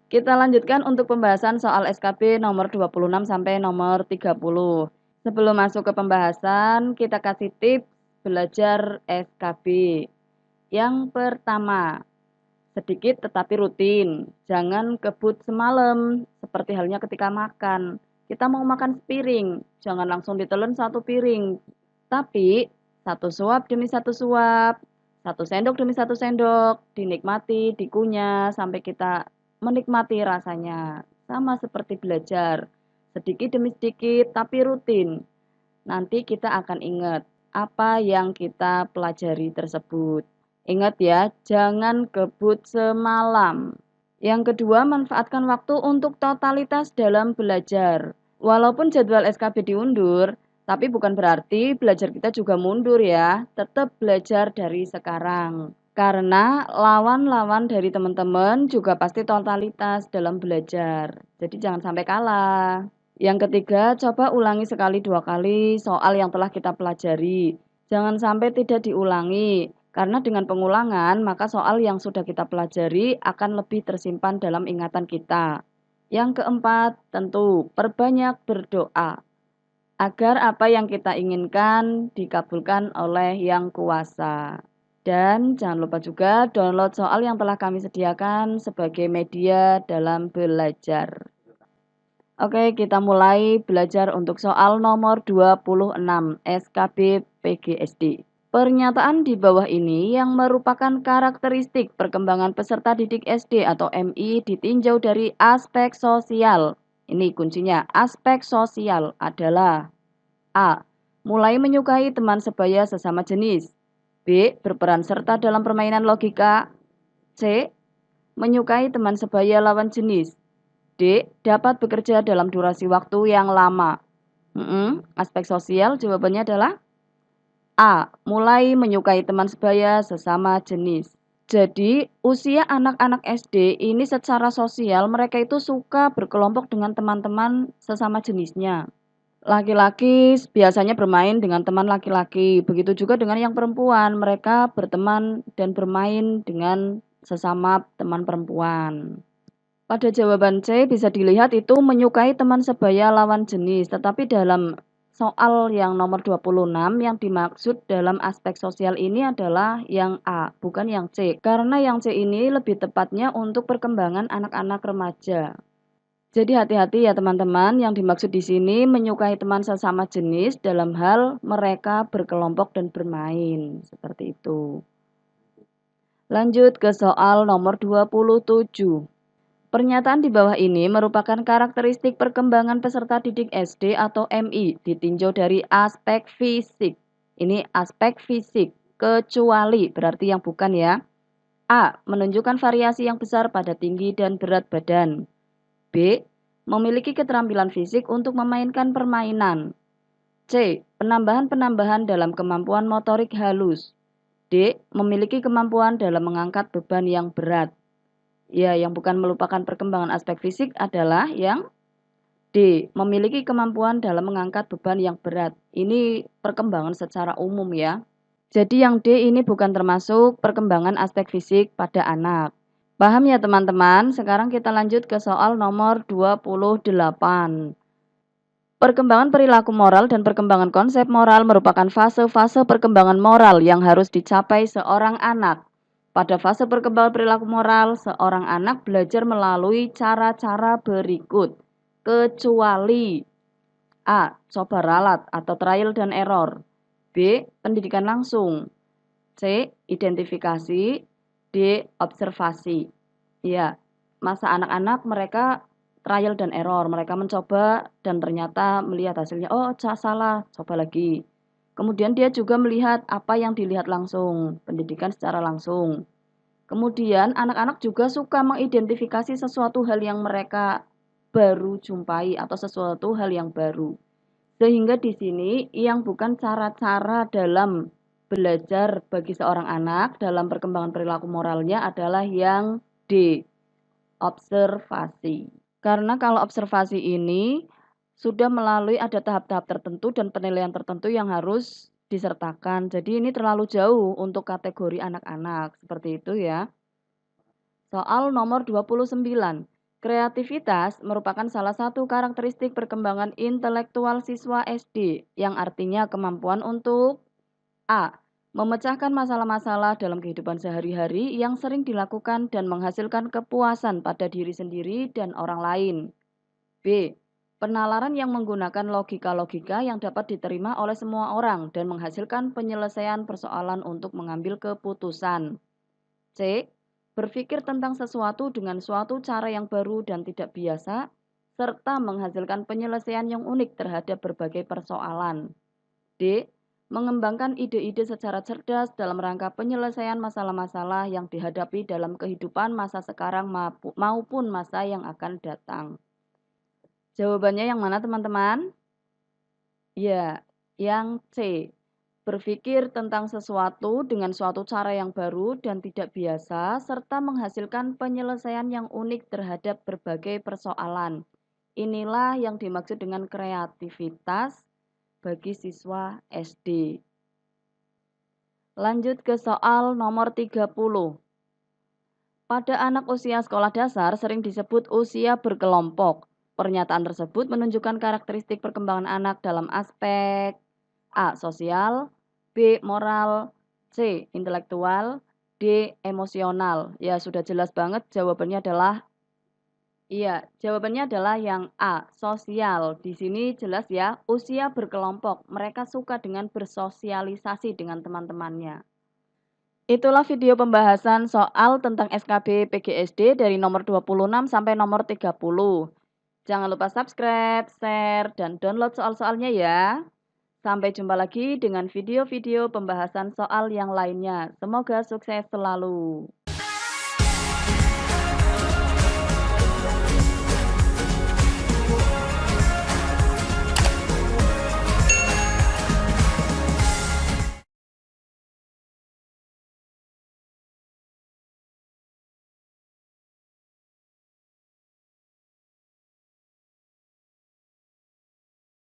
Kita lanjutkan untuk pembahasan soal SKB nomor 26 sampai nomor 30. Sebelum masuk ke pembahasan, kita kasih tips belajar SKB. Yang pertama, sedikit tetapi rutin. Jangan kebut semalam, seperti halnya ketika makan. Kita mau makan sepiring, jangan langsung ditelan satu piring. Tapi, satu suap demi satu suap, satu sendok demi satu sendok, dinikmati, dikunyah, sampai kita menikmati rasanya. Sama seperti belajar, sedikit demi sedikit, tapi rutin. Nanti kita akan ingat apa yang kita pelajari tersebut. Ingat ya, jangan kebut semalam. Yang kedua, manfaatkan waktu untuk totalitas dalam belajar. Walaupun jadwal SKB diundur, tapi bukan berarti belajar kita juga mundur ya. Tetap belajar dari sekarang. Karena lawan-lawan dari teman-teman juga pasti totalitas dalam belajar. Jadi jangan sampai kalah. Yang ketiga, coba ulangi sekali dua kali soal yang telah kita pelajari. Jangan sampai tidak diulangi, karena dengan pengulangan maka soal yang sudah kita pelajari akan lebih tersimpan dalam ingatan kita. Yang keempat, tentu perbanyak berdoa agar apa yang kita inginkan dikabulkan oleh Yang Kuasa. Dan jangan lupa juga download soal yang telah kami sediakan sebagai media dalam belajar. Oke, kita mulai belajar untuk soal nomor 26 SKB PGSD. Pernyataan di bawah ini yang merupakan karakteristik perkembangan peserta didik SD atau MI ditinjau dari aspek sosial. Ini kuncinya, aspek sosial adalah A. Mulai menyukai teman sebaya sesama jenis. B. Berperan serta dalam permainan logika. C. Menyukai teman sebaya lawan jenis. D. Dapat bekerja dalam durasi waktu yang lama. Aspek sosial jawabannya adalah A. Mulai menyukai teman sebaya sesama jenis. Jadi, usia anak-anak SD ini secara sosial mereka itu suka berkelompok dengan teman-teman sesama jenisnya. Laki-laki biasanya bermain dengan teman laki-laki, begitu juga dengan yang perempuan, mereka berteman dan bermain dengan sesama teman perempuan. Pada jawaban C bisa dilihat itu menyukai teman sebaya lawan jenis, tetapi dalam soal yang nomor 26 yang dimaksud dalam aspek sosial ini adalah yang A, bukan yang C. Karena yang C ini lebih tepatnya untuk perkembangan anak-anak remaja. Jadi hati-hati ya teman-teman, yang dimaksud di sini menyukai teman sesama jenis dalam hal mereka berkelompok dan bermain, seperti itu. Lanjut ke soal nomor 27. Pernyataan di bawah ini merupakan karakteristik perkembangan peserta didik SD atau MI ditinjau dari aspek fisik. Ini aspek fisik, kecuali berarti yang bukan ya. A. Menunjukkan variasi yang besar pada tinggi dan berat badan. B. Memiliki keterampilan fisik untuk memainkan permainan. C. Penambahan-penambahan dalam kemampuan motorik halus. D. Memiliki kemampuan dalam mengangkat beban yang berat. Ya, yang bukan melupakan perkembangan aspek fisik adalah yang D. Memiliki kemampuan dalam mengangkat beban yang berat. Ini perkembangan secara umum ya. Jadi yang D ini bukan termasuk perkembangan aspek fisik pada anak. Paham ya teman-teman? Sekarang kita lanjut ke soal nomor 28. Perkembangan perilaku moral dan perkembangan konsep moral merupakan fase-fase perkembangan moral yang harus dicapai seorang anak. Pada fase perkembangan perilaku moral, seorang anak belajar melalui cara-cara berikut. Kecuali A. Coba ralat atau trial dan error. B. Pendidikan langsung. C. Identifikasi. D. Observasi. Ya, masa anak-anak mereka trial dan error. Mereka mencoba dan ternyata melihat hasilnya, oh salah, coba lagi. Kemudian dia juga melihat apa yang dilihat langsung, pendidikan secara langsung. Kemudian anak-anak juga suka mengidentifikasi sesuatu hal yang mereka baru jumpai atau sesuatu hal yang baru. Sehingga di sini yang bukan cara-cara dalam belajar bagi seorang anak dalam perkembangan perilaku moralnya adalah yang D, observasi. Karena kalau observasi ini sudah melalui ada tahap-tahap tertentu dan penilaian tertentu yang harus disertakan. Jadi ini terlalu jauh untuk kategori anak-anak, seperti itu ya. Soal nomor 29. Kreativitas merupakan salah satu karakteristik perkembangan intelektual siswa SD, yang artinya kemampuan untuk A. Memecahkan masalah-masalah dalam kehidupan sehari-hari yang sering dilakukan dan menghasilkan kepuasan pada diri sendiri dan orang lain. B. Penalaran yang menggunakan logika-logika yang dapat diterima oleh semua orang dan menghasilkan penyelesaian persoalan untuk mengambil keputusan. C. Berpikir tentang sesuatu dengan suatu cara yang baru dan tidak biasa, serta menghasilkan penyelesaian yang unik terhadap berbagai persoalan. D. Mengembangkan ide-ide secara cerdas dalam rangka penyelesaian masalah-masalah yang dihadapi dalam kehidupan masa sekarang maupun masa yang akan datang. Jawabannya yang mana, teman-teman? Ya, yang C. Berpikir tentang sesuatu dengan suatu cara yang baru dan tidak biasa, serta menghasilkan penyelesaian yang unik terhadap berbagai persoalan. Inilah yang dimaksud dengan kreativitas bagi siswa SD. Lanjut ke soal nomor 30. Pada anak usia sekolah dasar sering disebut usia berkelompok. Pernyataan tersebut menunjukkan karakteristik perkembangan anak dalam aspek A. Sosial, B. Moral, C. Intelektual, D. Emosional. Ya, sudah jelas banget jawabannya adalah jawabannya adalah yang A. Sosial. Di sini jelas ya, usia berkelompok. Mereka suka dengan bersosialisasi dengan teman-temannya. Itulah video pembahasan soal tentang SKB PGSD dari nomor 26 sampai nomor 30. Jangan lupa subscribe, share, dan download soal-soalnya ya. Sampai jumpa lagi dengan video-video pembahasan soal yang lainnya. Semoga sukses selalu.